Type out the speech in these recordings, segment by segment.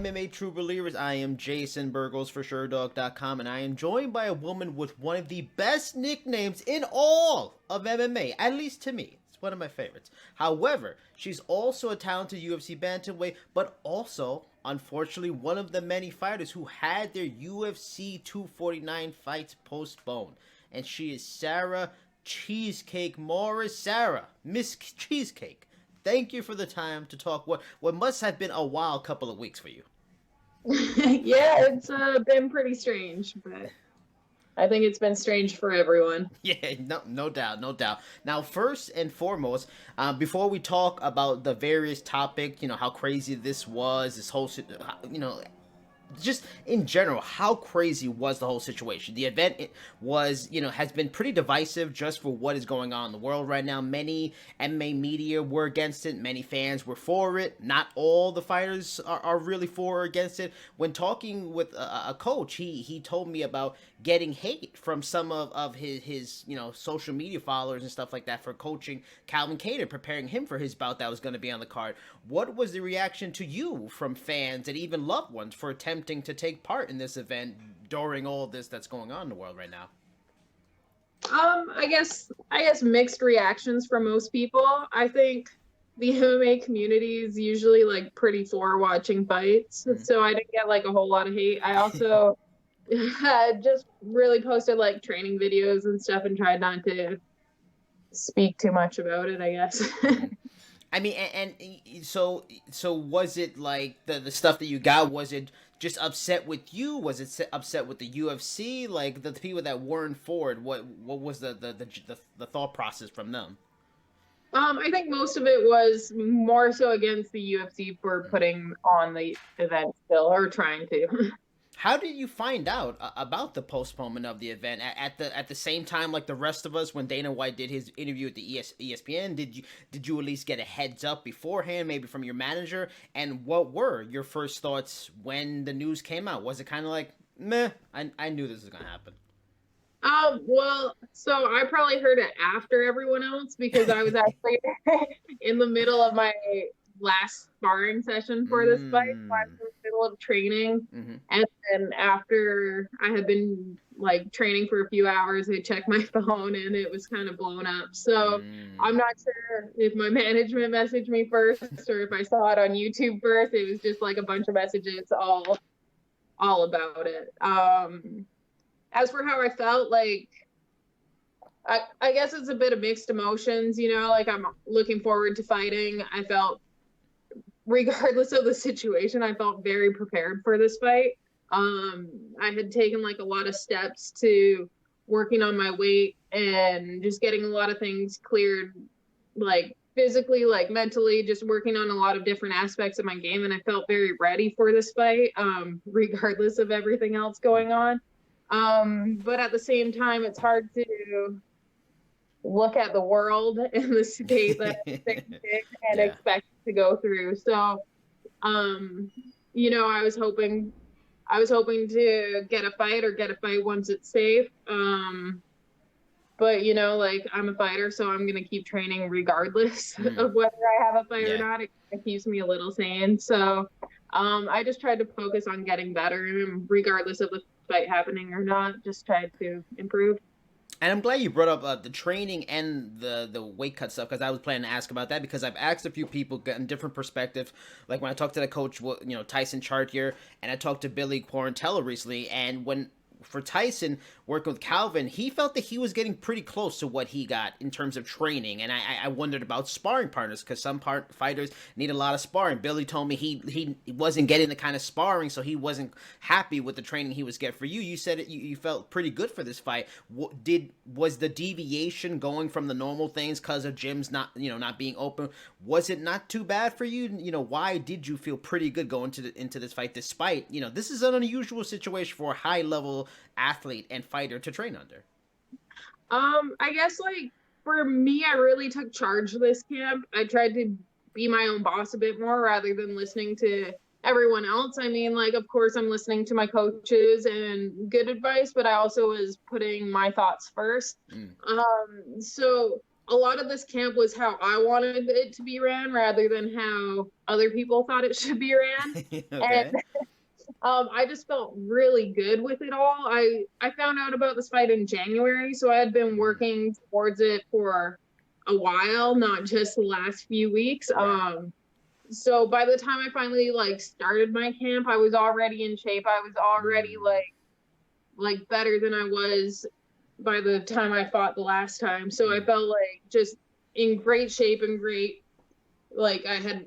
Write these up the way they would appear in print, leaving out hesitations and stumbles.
MMA True Believers. I am Jason BURGOS for Sherdog.com, and I am joined by a woman with one of the best nicknames in all of MMA, at least to me. It's one of my favorites. However, she's also a talented UFC bantamweight, but also, unfortunately, one of the many fighters who had their UFC 249 fights postponed. And she is Sarah Cheesecake Moras. Sarah, Miss Cheesecake, thank you for the time to talk what must have been a wild couple of weeks for you. Yeah, it's been pretty strange, but I think it's been strange for everyone. Yeah, no doubt, no doubt. Now, first and foremost, before we talk about the various topics, how crazy this was, this whole, just in general, how crazy was the whole situation? The event was, has been pretty divisive just for what is going on in the world right now. Many MMA media were against it. Many fans were for it. Not all the fighters are really for or against it. When talking with a coach, he told me about getting hate from some of his social media followers and stuff like that for coaching Calvin Kattar, preparing him for his bout that was going to be on the card. What was the reaction to you from fans and even loved ones for attempting to take part in this event during all this that's going on in the world right now? I guess mixed reactions from most people. I think the MMA community is usually like pretty for watching fights, so I didn't get like a whole lot of hate. I also just really posted like training videos and stuff and tried not to speak too much about it, I guess. I mean, and so was it like the stuff that you got? Was it just upset with you? Was it upset with the UFC? Like the people that weren't for it? What was the thought process from them? I think most of it was more so against the UFC for putting on the event still, or trying to. How did you find out about the postponement of the event at the same time like the rest of us when Dana White did his interview at the ESPN? Did you at least get a heads up beforehand, maybe from your manager? And what were your first thoughts when the news came out? Was it kind of like, meh, I knew this was gonna happen? Well, so I probably heard it after everyone else because I was actually in the middle of my last sparring session for this fight. So I was in the middle of training, and then after I had been like training for a few hours, I checked my phone and it was kind of blown up. So I'm not sure if my management messaged me first or if I saw it on YouTube first. It was just like a bunch of messages all about it. As for how I felt, like I guess it's a bit of mixed emotions, like I'm looking forward to fighting. I felt, regardless of the situation, I felt very prepared for this fight. I had taken like a lot of steps to working on my weight and just getting a lot of things cleared, like physically, like mentally, just working on a lot of different aspects of my game. And I felt very ready for this fight, regardless of everything else going on. But at the same time, it's hard to look at the world in the state that it's in and expect to go through. So, I was hoping to get a fight once it's safe. But like I'm a fighter, so I'm gonna keep training regardless of whether I have a fight or not. It keeps me a little sane. So, I just tried to focus on getting better, and regardless of the fight happening or not, just tried to improve. And I'm glad you brought up the training and the weight cut stuff, because I was planning to ask about that, because I've asked a few people, gotten different perspectives. Like when I talked to the coach, Tyson Chartier, and I talked to Billy Quarantello recently, and for Tyson, working with Calvin, he felt that he was getting pretty close to what he got in terms of training. And I wondered about sparring partners, because some fighters need a lot of sparring. Billy told me he wasn't getting the kind of sparring, so he wasn't happy with the training he was getting. For you, you said you felt pretty good for this fight. Was the deviation going from the normal things because of gyms not being open? Was it not too bad for you? Why did you feel pretty good going into this fight, despite this is an unusual situation for a high level athlete and fighter to train under? I guess like for me, I really took charge this camp. I tried to be my own boss a bit more rather than listening to everyone else. I mean, like, of course, I'm listening to my coaches and good advice, but I also was putting my thoughts first. So a lot of this camp was how I wanted it to be ran rather than how other people thought it should be ran. And Okay. I just felt really good with it all. I found out about this fight in January, so I had been Mm, working towards it for a while, not just the last few weeks. right. So by the time I finally like started my camp, I was already in shape. I was already Mm, like better than I was by the time I fought the last time. So I mm, felt like just in great shape and great, like I had,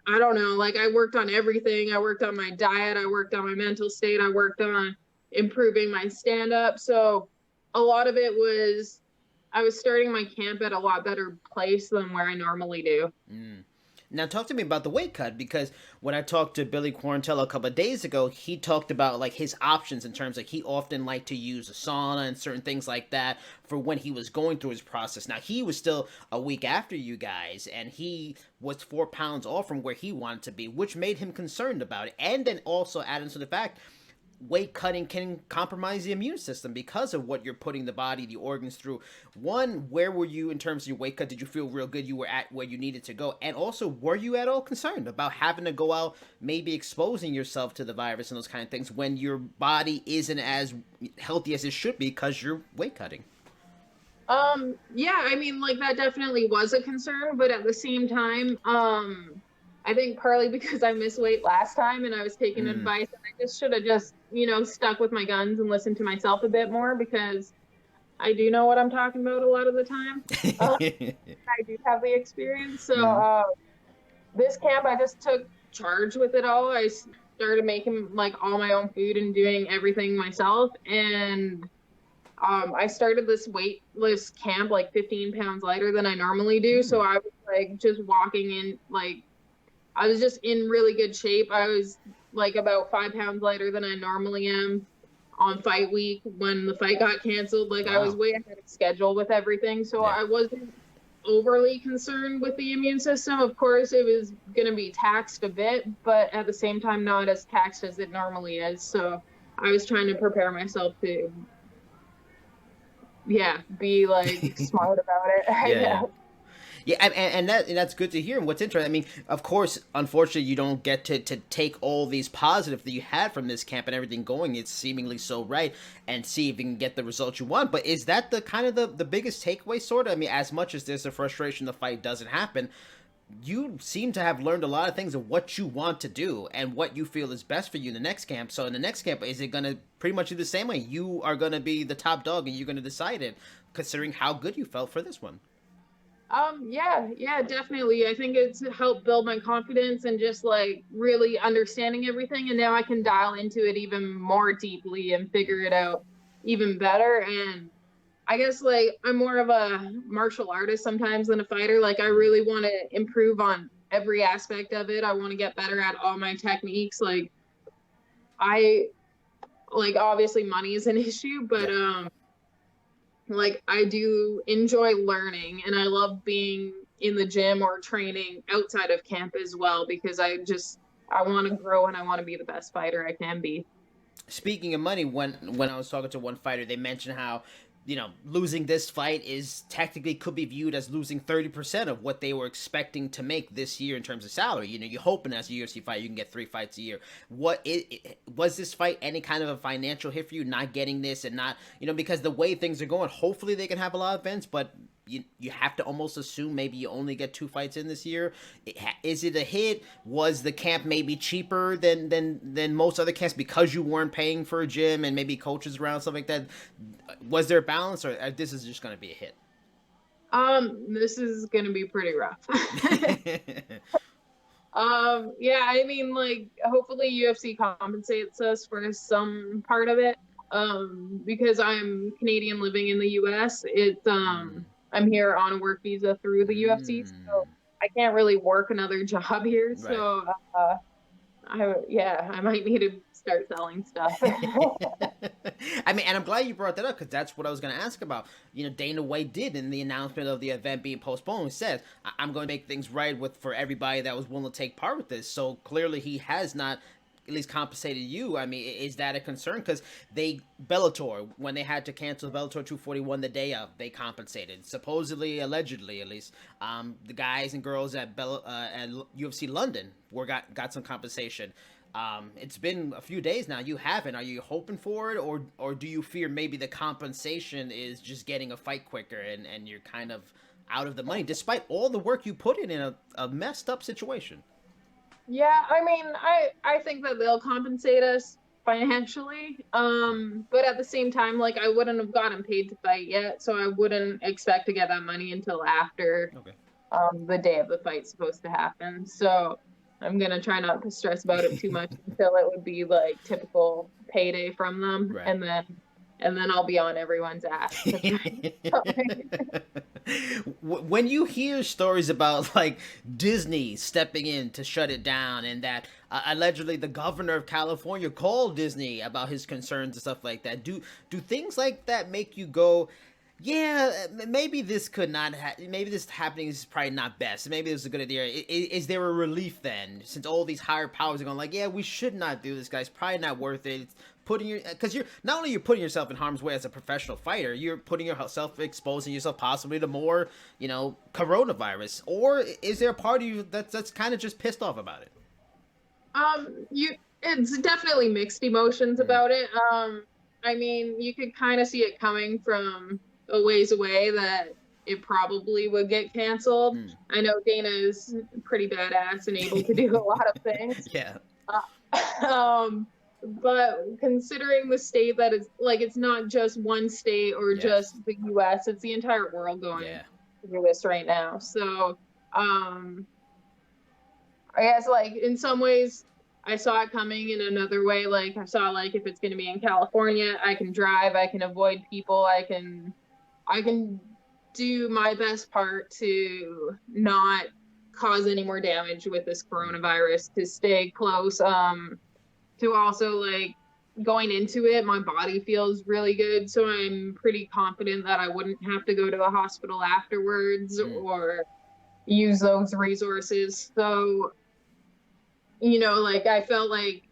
I don't know, like I worked on everything. I worked on my diet, I worked on my mental state, I worked on improving my stand up. So a lot of it was, I was starting my camp at a lot better place than where I normally do. mm. Now talk to me about the weight cut, because when I talked to Billy Quarantello a couple of days ago, he talked about like his options in terms like he often liked to use a sauna and certain things like that for when he was going through his process. Now he was still a week after you guys, and he was 4 pounds off from where he wanted to be, which made him concerned about it. And then also adding to the fact weight cutting can compromise the immune system because of what you're putting the body, the organs through. One, where were you in terms of your weight cut? Did you feel real good you were at where you needed to go? And also, were you at all concerned about having to go out, maybe exposing yourself to the virus and those kind of things when your body isn't as healthy as it should be because you're weight cutting? Yeah, I mean, like that definitely was a concern, but at the same time, I think partly because I missed weight last time and I was taking Mm. advice and I just should have just, stuck with my guns and listened to myself a bit more because I do know what I'm talking about a lot of the time. Uh, I do have the experience. So, Mm. this camp, I just took charge with it all. I started making like all my own food and doing everything myself. And I started this weightless camp like 15 pounds lighter than I normally do. So Mm. I was like just walking in, like, I was just in really good shape. I was like about 5 pounds lighter than I normally am on fight week when the fight got canceled. Like I was Wow. way ahead of schedule with everything. So Yeah. I wasn't overly concerned with the immune system. Of course, it was going to be taxed a bit, but at the same time, not as taxed as it normally is. So I was trying to prepare myself to, yeah, be like smart about it, I Yeah, yeah. guess. Yeah, and that's good to hear. And what's interesting, I mean, of course, unfortunately, you don't get to take all these positive that you had from this camp and everything going. It's seemingly so right, and see if you can get the results you want. But is that the kind of the biggest takeaway, sort of? I mean, as much as there's a frustration the fight doesn't happen, you seem to have learned a lot of things of what you want to do and what you feel is best for you in the next camp. So in the next camp, is it going to pretty much be the same way? You are going to be the top dog and you're going to decide it, considering how good you felt for this one. Yeah, definitely. I think it's helped build my confidence and just like really understanding everything. And now I can dial into it even more deeply and figure it out even better. And I guess like I'm more of a martial artist sometimes than a fighter. Like I Mm, really want to improve on every aspect of it. I want to get better at all my techniques. Like I like obviously money is an issue, but yeah. like I do enjoy learning and I love being in the gym or training outside of camp as well because I want to grow and I want to be the best fighter I can be. Speaking of money, when I was talking to one fighter, they mentioned how losing this fight is technically could be viewed as losing 30% of what they were expecting to make this year in terms of salary. You're hoping as a UFC fighter you can get 3 fights a year. Was this fight any kind of a financial hit for you, not getting this and not because the way things are going, hopefully they can have a lot of events, but you have to almost assume maybe you only get 2 fights in this year. Is it a hit? Was the camp maybe cheaper than most other camps because you weren't paying for a gym and maybe coaches around, stuff like that? Was there a balance, or this is just going to be a hit? This is gonna be pretty rough. Yeah, I mean, like, hopefully UFC compensates us for some part of it. Because I'm Canadian living in the US, Mm, I'm here on a work visa through the UFC, so mm, I can't really work another job here. right. So, I might need to start selling stuff. I mean, and I'm glad you brought that up because that's what I was going to ask about. Dana White did in the announcement of the event being postponed. He said, "I'm going to make things right with for everybody that was willing to take part with this." So clearly, he has not at least compensated you. I mean, is that a concern? Because Bellator, when they had to cancel Bellator 241 the day of, they compensated. Supposedly, allegedly, at least, the guys and girls at UFC London got some compensation. It's been a few days now. You haven't. Are you hoping for it, or do you fear maybe the compensation is just getting a fight quicker and you're kind of out of the money, despite all the work you put in a messed up situation? Yeah, I mean, I think that they'll compensate us financially. But at the same time, like I wouldn't have gotten paid to fight yet, so I wouldn't expect to get that money until after Okay. the day of the fight's supposed to happen. So I'm gonna try not to stress about it too much until it would be like typical payday from them, Right. and then I'll be on everyone's ass. When you hear stories about like Disney stepping in to shut it down, and that allegedly the governor of California called Disney about his concerns and stuff like that, do things like that make you go, yeah, maybe this could not maybe this happening is probably not best, maybe this is a good idea? Is there a relief then, since all these higher powers are going like, yeah, we should not do this, guys, probably not worth it? It's putting because you're not only you're putting yourself in harm's way as a professional fighter, you're putting yourself, exposing yourself possibly to more, coronavirus. Or is there a part of you that's kind of just pissed off about it? It's definitely mixed emotions about it. I mean, you could kind of see it coming from a ways away that it probably would get canceled. I know Dana is pretty badass and able to do a lot of things. Yeah. But considering the state that it's not just one state or just the US, it's the entire world going through this right now. So, I guess like in some ways I saw it coming. In another way, like I saw like if it's going to be in California, I can drive, I can avoid people, I can do my best part to not cause any more damage with this coronavirus, to stay close, to also like going into it, my body feels really good. So I'm pretty confident that I wouldn't have to go to a hospital afterwards or use those resources. So, like I felt like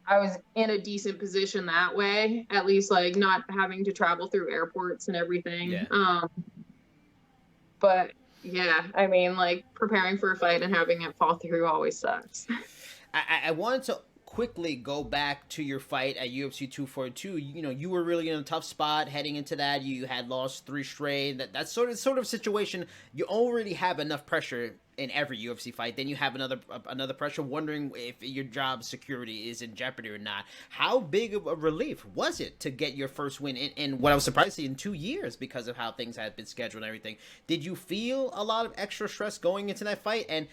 I was in a decent position that way, at least like not having to travel through airports and everything. Yeah. But yeah, I mean, like preparing for a fight and having it fall through always sucks. I wanted to quickly go back to your fight at UFC 242. You were really in a tough spot heading into that. You had lost 3 straight. That sort of situation. You already have enough pressure in every UFC fight. Then you have another pressure, wondering if your job security is in jeopardy or not. How big of a relief was it to get your first win in what I was surprised to see in 2 years because of how things had been scheduled and everything? Did you feel a lot of extra stress going into that fight? And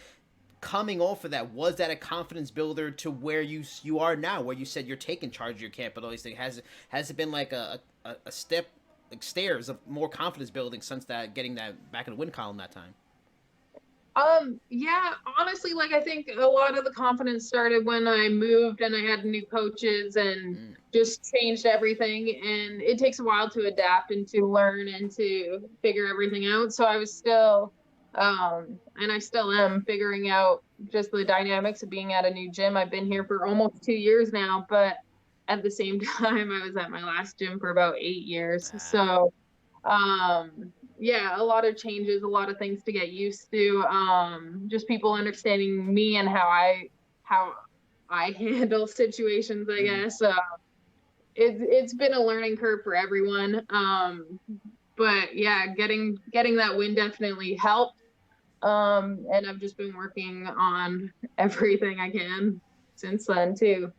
coming off of that, was that a confidence builder to where you are now, where you said you're taking charge of your camp and all these things? Has it been like a step, like stairs of more confidence building since that, getting that back in the win column that time? Yeah, honestly, like I think a lot of the confidence started when I moved and I had new coaches and just changed everything. And it takes a while to adapt and to learn and to figure everything out. So I was still, and I still am figuring out just the dynamics of being at a new gym. I've been here for almost 2 years now, but at the same time, I was at my last gym for about 8 years. So, yeah, a lot of changes, a lot of things to get used to. Just people understanding me and how I handle situations, I guess. It's been a learning curve for everyone. But yeah, getting that win definitely helped. And I've just been working on everything I can since then too.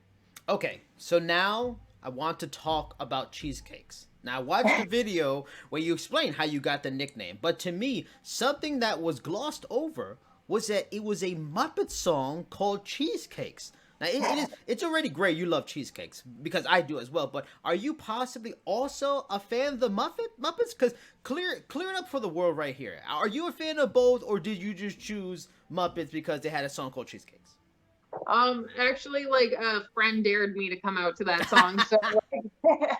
Okay, so now I want to talk about cheesecakes. Now, I watched the video where you explained how you got the nickname, but to me, something that was glossed over was that it was a Muppet song called Cheesecakes. Now, it's already great you love cheesecakes, because I do as well, but are you possibly also a fan of the Muppets? Because clear it up for the world right here. Are you a fan of both, or did you just choose Muppets because they had a song called Cheesecakes? Actually, like a friend dared me to come out to that song. So like,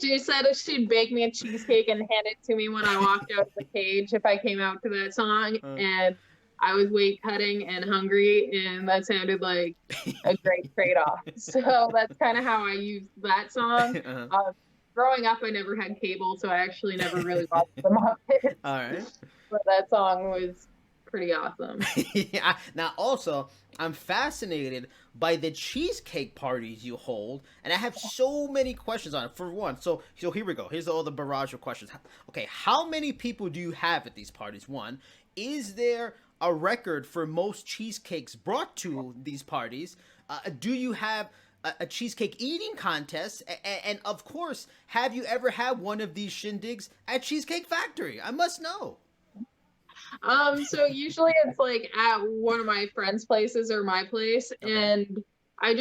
she said she'd bake me a cheesecake and hand it to me when I walked out of the cage if I came out to that song. And I was weight cutting and hungry, and that sounded like a great trade-off. So that's kind of how I used that song. Uh-huh. Growing up, I never had cable, so I actually never really watched the Muppets. All right. But that song was pretty awesome. Yeah. Now, also, I'm fascinated by the cheesecake parties you hold, and I have so many questions on it. For one, so here we go. Here's all the barrage of questions. Okay, how many people do you have at these parties? One, is there a record for most cheesecakes brought to these parties? Do you have a cheesecake eating contest? And of course, have you ever had one of these shindigs at Cheesecake Factory? I must know. So usually it's like at one of my friends' places or my place, Okay. and I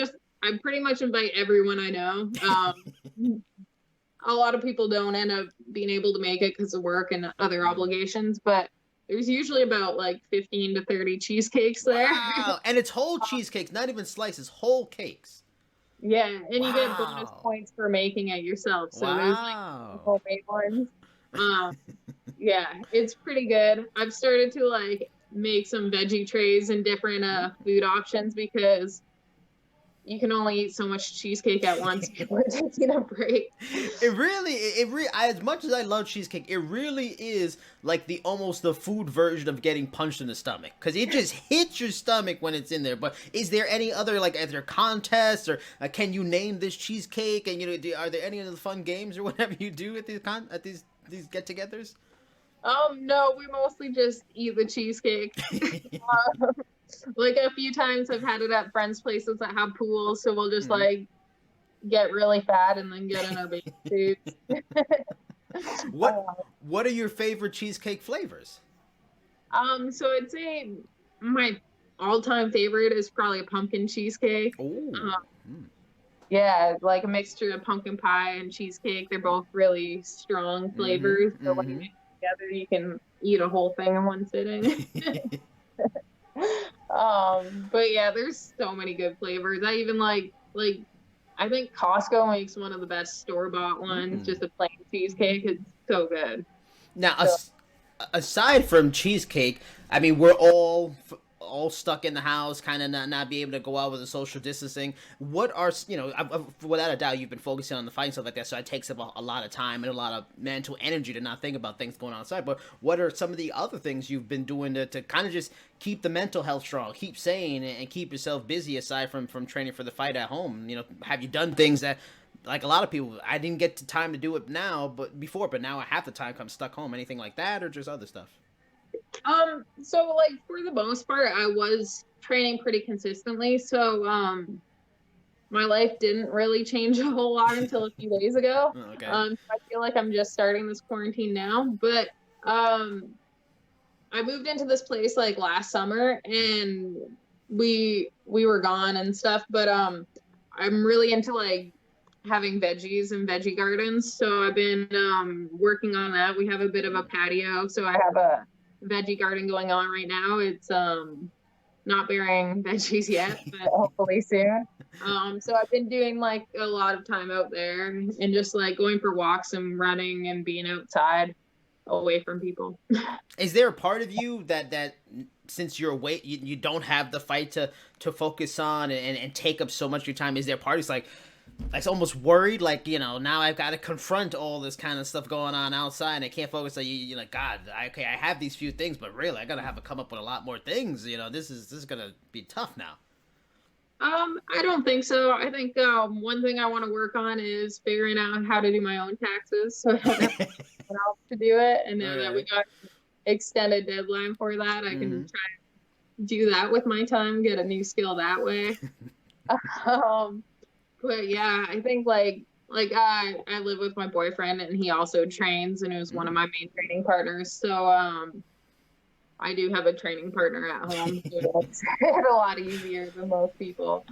pretty much invite everyone I know. A lot of people don't end up being able to make it because of work and other obligations, but there's usually about like 15 to 30 cheesecakes there. Wow. And it's whole cheesecakes, not even slices, whole cakes. Yeah, and you get bonus Wow. points for making it yourself. So there's like Wow. homemade ones. Um, yeah, it's pretty good. I've started to like make some veggie trays and different food options because you can only eat so much cheesecake at once before taking a break. As much as I love cheesecake, it really is like almost the food version of getting punched in the stomach, because it just hits your stomach when it's in there. But is there any other, like, are there contests, or can you name this cheesecake? And are there any other fun games or whatever you do at these get-togethers? No, we mostly just eat the cheesecake. Like a few times I've had it at friends' places that have pools, so we'll just Mhm. like get really fat and then get in our bathing suits. What What are your favorite cheesecake flavors? So I'd say my all-time favorite is probably a pumpkin cheesecake. Oh. Um, yeah, like a mixture of pumpkin pie and cheesecake. They're both really strong Mm-hmm. flavors, so when you Mm-hmm. mix it together, you can eat a whole thing in one sitting. But yeah, there's so many good flavors. I even like I think Costco makes one of the best store-bought ones, Mm. just a plain cheesecake. It's so good. Now, So aside from cheesecake, I mean, we're all stuck in the house, kind of not be able to go out with the social distancing. What are without a doubt, you've been focusing on the fight and stuff like that, so it takes up a lot of time and a lot of mental energy to not think about things going on outside. But what are some of the other things you've been doing to kind of just keep the mental health strong, keep sane, and keep yourself busy aside from training for the fight at home? Have you done things that, like a lot of people, I didn't get the time to do it but now I have the time. I'm stuck home. Anything like that, or just other stuff? so like for the most part, I was training pretty consistently. So my life didn't really change a whole lot until a few days ago. Oh, okay. I feel like I'm just starting this quarantine now, but um I moved into this place like last summer, and we were gone and stuff, but I'm really into like having veggies and veggie gardens. So I've been working on that. We have a bit of a patio, so I have a veggie garden going on right now. It's not bearing veggies yet, but hopefully soon. So I've been doing like a lot of time out there and just like going for walks and running and being outside away from people. Is there a part of you that since you're away, you don't have the fight to focus on and take up so much of your time? Is there a part that's almost worried, like, now I've got to confront all this kind of stuff going on outside, and I can't focus? Like, you're like, God, okay, I have these few things, but really I gotta have to come up with a lot more things. This is gonna be tough now. I don't think so. I think one thing I want to work on is figuring out how to do my own taxes, so I don't have someone else to do it. And now that we Okay. got extended deadline for that, I can Mm-hmm. try to do that with my time, get a new skill that way. Um, but yeah, I think like I live with my boyfriend, and he also trains, and it was one of my main training partners. So I do have a training partner at home, so it makes it a lot easier than most people.